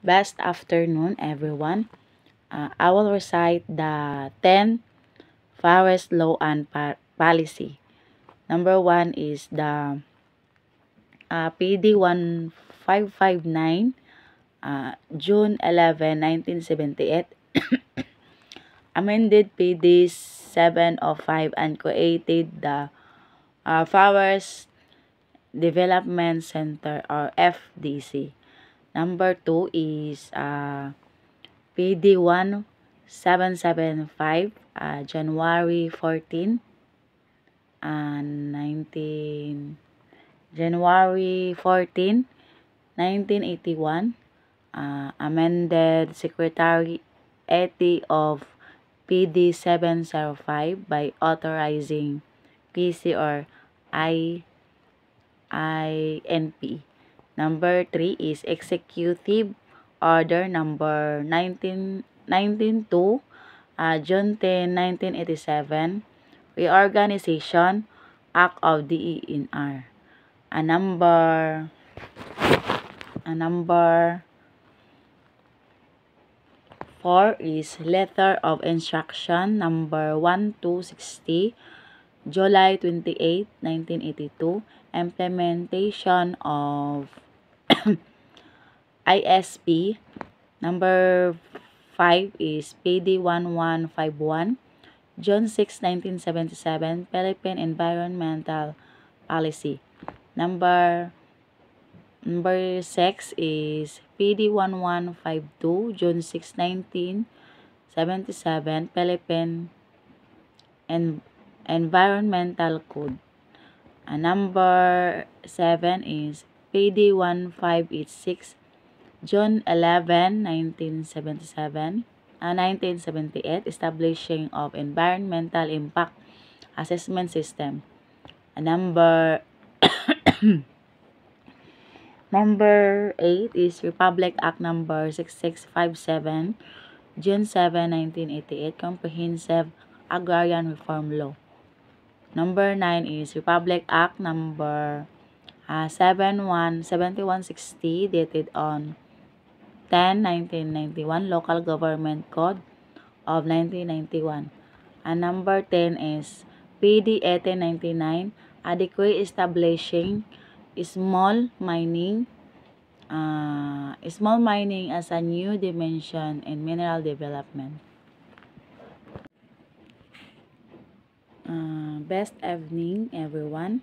Best afternoon, everyone. I will recite the 10 Forest Law and Policy. Number 1 is the PD 1559, June 11, 1978, amended PD 705 and created the Forest Development Center or FDC. Number 2 is PD 1775, January 14, 1981, amended Secretary 80 of PD 705 by authorizing PC or INP. Number 3 is Executive Order number 1992, June 10, 1987, Reorganization Act of DENR. Number 4 is Letter of Instruction number 1260, July 28, 1982, implementation of ISP. Number 5 is PD 1151, June 6, 1977, Philippine Environmental Policy. Number 6 is PD 1152, June 6, 1977, Philippine Environmental Code. Number 7 is PD 1586, June 11, 1978, establishing of environmental impact assessment system. Number 8 is Republic Act number 6657, June 7, 1988, Comprehensive Agrarian Reform Law. Number 9 is Republic Act number 7160, dated on 10-1991, Local Government Code of 1991. And number 10 is PD 1899, a decree establishing small mining as a new dimension in mineral development. Best evening, everyone.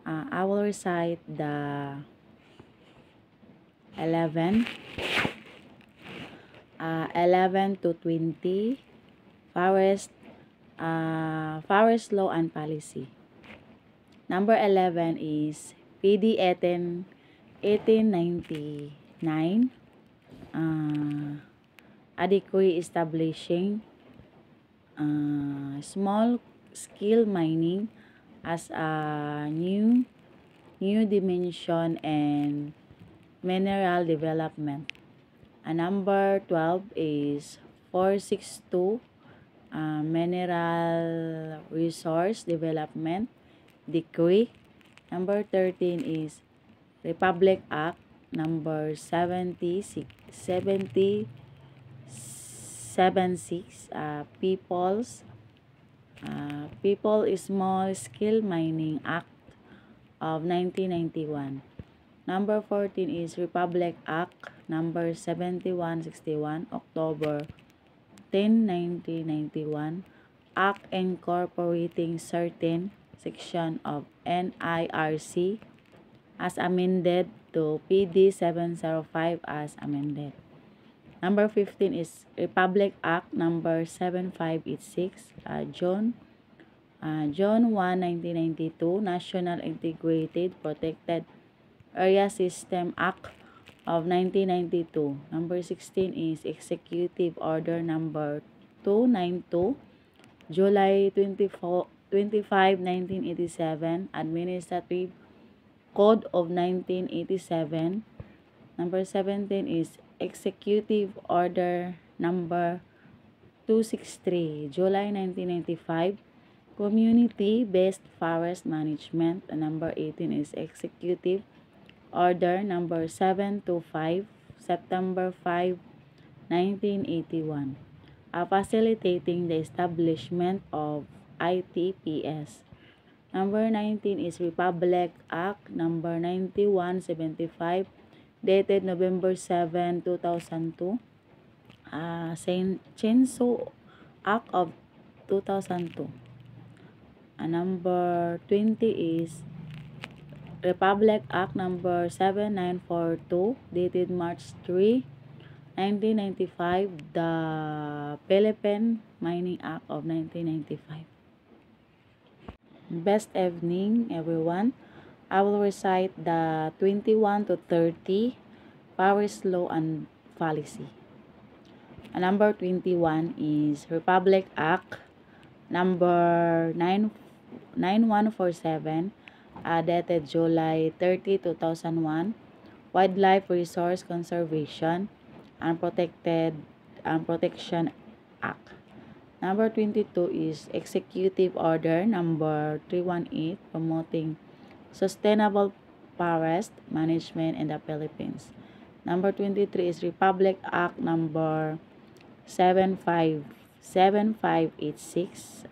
I will recite the 11 to 20 Forest Law and Policy. Number 11 is PD 1899, a decree establishing small scale mining as a new dimension and mineral development. Number 12 is 462, Mineral Resource Development Decree. Number 13 is Republic Act number 76, People Small Scale Mining Act of 1991. Number 14 is Republic Act number 7161, October 10, 1991, Act incorporating certain section of NIRC as amended to PD 705 as amended. Number 15 is Republic Act number 7586, June 1, 1992, National Integrated Protected Area System Act of 1992. Number 16 is Executive Order number 292, July 25, 1987, Administrative Code of 1987. Number 17 is Executive Order number 263, July 1995, Community-Based Forest Management. Number 18 is Executive Order number 725, September 5, 1981, facilitating the establishment of ITPS. Number 19 is Republic Act number 9175, dated November 7, 2002. Censo Act of 2002. Number 20 is Republic Act number 7942, dated March 3, 1995, the Philippine Mining Act of 1995. Best evening, everyone. I will recite the 21 to 30 Paris Law and Policy. Number 21 is Republic Act number 9147, dated July 30, 2001, Wildlife Resource Conservation and Protection Act. Number 22 is Executive Order number 318, promoting sustainable forest management in the Philippines. Number 23 is Republic Act number 7586,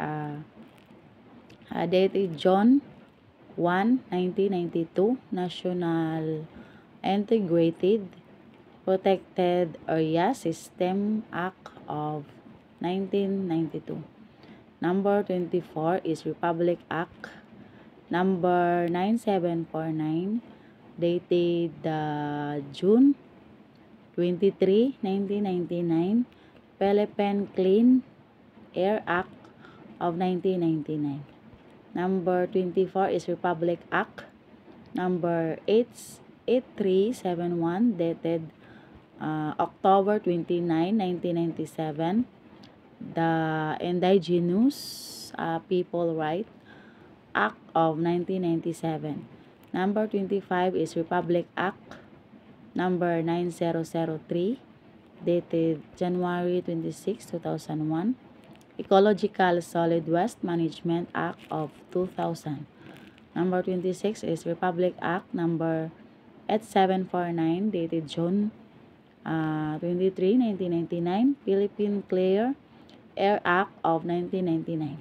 dated June 1, 1992, National Integrated Protected Area System Act of 1992. Number 24 is Republic Act number 9749, dated June 23, 1999, Philippine Clean Air Act of 1999. Number 24 is Republic Act number 8371, dated October 29, 1997, the Indigenous People Right Act of 1997. Number 25 is Republic Act number 9003, dated January 26, 2001, Ecological Solid Waste Management Act of 2000. Number 26 is Republic Act number 8749, dated June 23, 1999, Philippine Clear Air Act of 1999.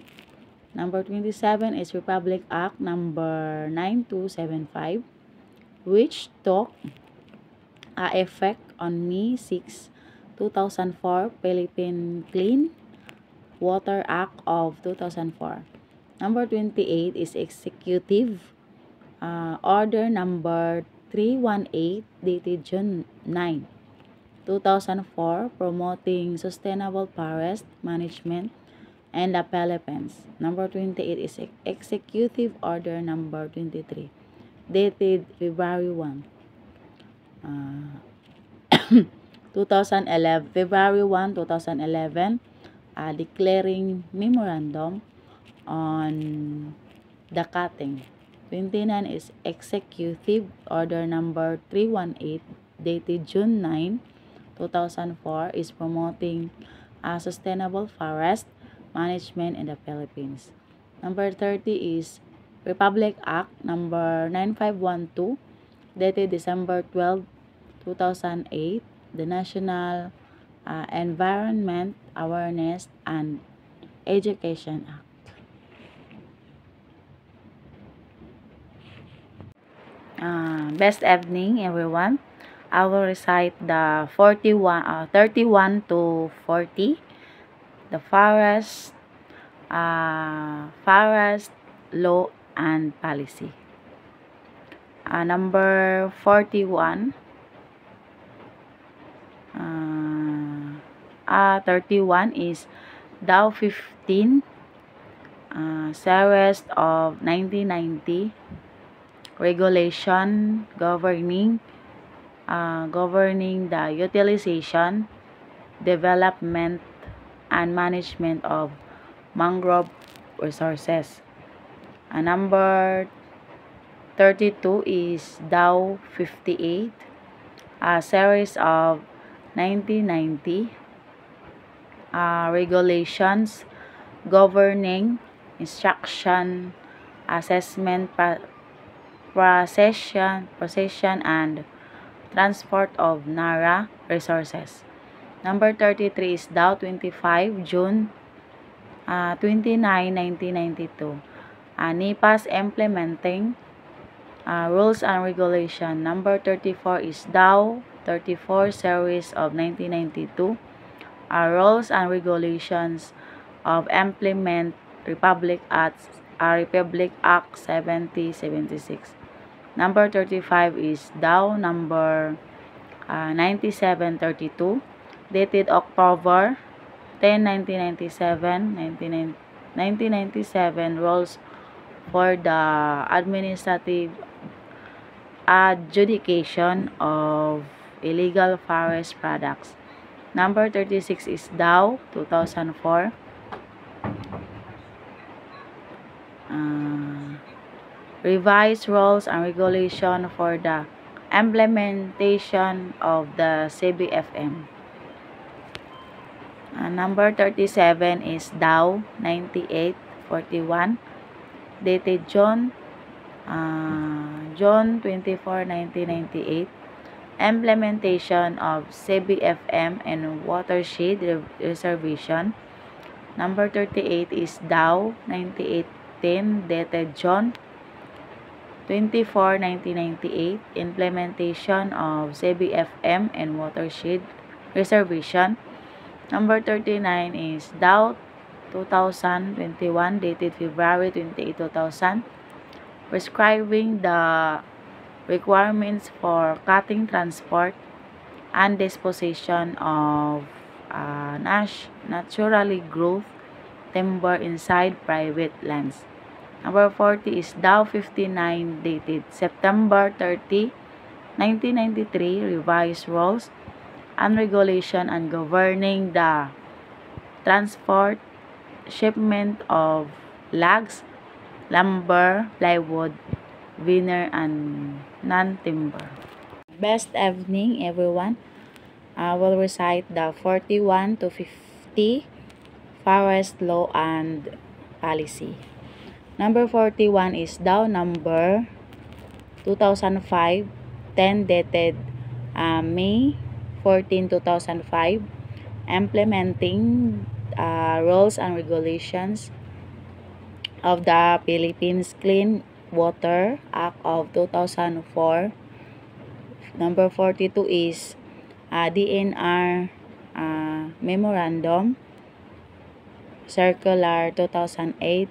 Number 27 is Republic Act number 9275, which took effect on May 6, 2004, Philippine Clean Water Act of 2004. Number 28 is Executive Order number 318, dated June 9, 2004, promoting sustainable forest management in the Philippines. Number 28 is Executive Order number 23, dated February 1, 2011, February 1, 2011, declaring memorandum on the cutting. 29 is Executive Order number 318, dated June 9, 2004, is promoting sustainable forest management in the Philippines. Number 30 is Republic Act number 9512, dated December 12, 2008, the National Environment Awareness and Education Act. Best evening, everyone. I will recite the 31 to 40, the forest law and policy. Number 41, 31 is Dow 15, series of 1990, regulation governing the utilization, development, and management of mangrove resources. Number 32 is Dow 58, a series of 1990, regulations governing instruction, assessment, procession and transport of NARA resources. Number 33 is Dow 25, June 29, 1992. NEPA's implementing rules and regulation. Number 34 is Dow 34 series of 1992. Rules and regulations of implement Republic Act 7076. Number 35 is Dow number 9732, dated October 10, 1997, rules for the administrative adjudication of illegal forest products. Number 36 is Dow 2004. Revised rules and regulation for the implementation of the CBFM. Number 37 is Dow 9841, dated June 24, 1998. Implementation of CBFM and watershed reservation. Number 38 is Dow 9810, dated June 24, 1998. Implementation of CBFM and watershed reservation. Number 39 is Dow 2021, dated February 28, 2000. Prescribing the requirements for cutting, transport, and disposition of naturally growth timber inside private lands. Number 40 is Dow 59, dated September 30, 1993, revised rules and regulation and governing the transport, shipment of logs, lumber, plywood, veneer, and non-timber. Best evening, everyone. I will recite the 41 to 50 Forest Law and Policy. Number 41 is Dow number 2005, 10, dated May 14, 2005, implementing rules and regulations of the Philippines Clean Water Act of 2004. Number 42 is DNR Memorandum Circular 2008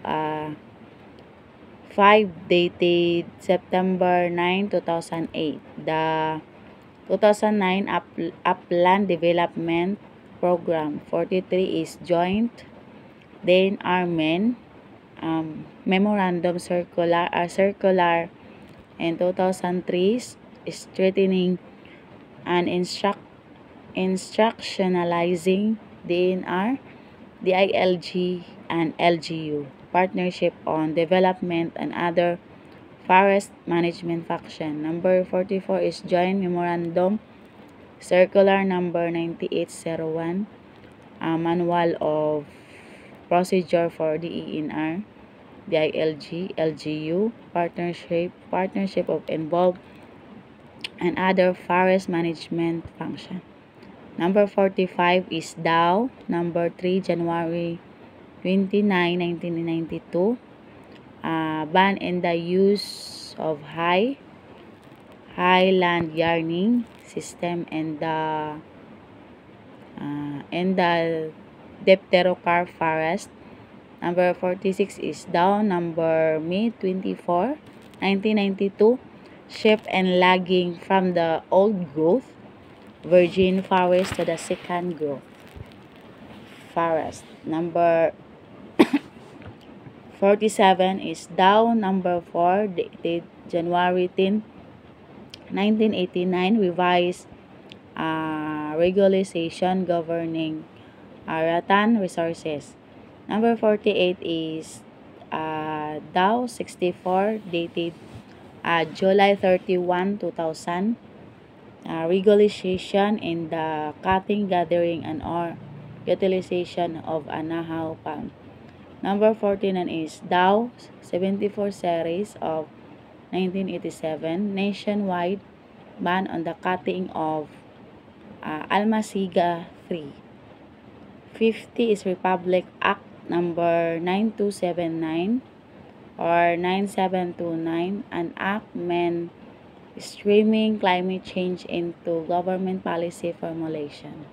5, dated September 9, 2008. The 2009 Upland Development Program. 43 is Joint DNR Memorandum Circular in 2003, strengthening and instructionalizing DNR, DILG, and LGU partnership on development and other forest management function. Number 44 is Joint Memorandum Circular number 9801, Manual of Procedure for DENR, DILG, LGU partnership of involved and other forest management function. Number 45 is Dow number 3, January 29, 1992, ban in the use of high land yarning system and the Dipterocarp forest. Number 46 is Dow number May 24, 1992, shift and lagging from the old growth virgin forest to the second growth forest. Number 47 is Dow number 4, dated January 10, 1989, revised regulation governing rattan resources. Number 48 is Dow 64, dated July 31, 2000, regulation in the cutting, gathering, and or utilization of anahaw palm. Number 49 is Dow 74 series of 1987, nationwide ban on the cutting of Almasiga 3. 50 is Republic Act number 9279 or 9729, an act meant streaming climate change into government policy formulation.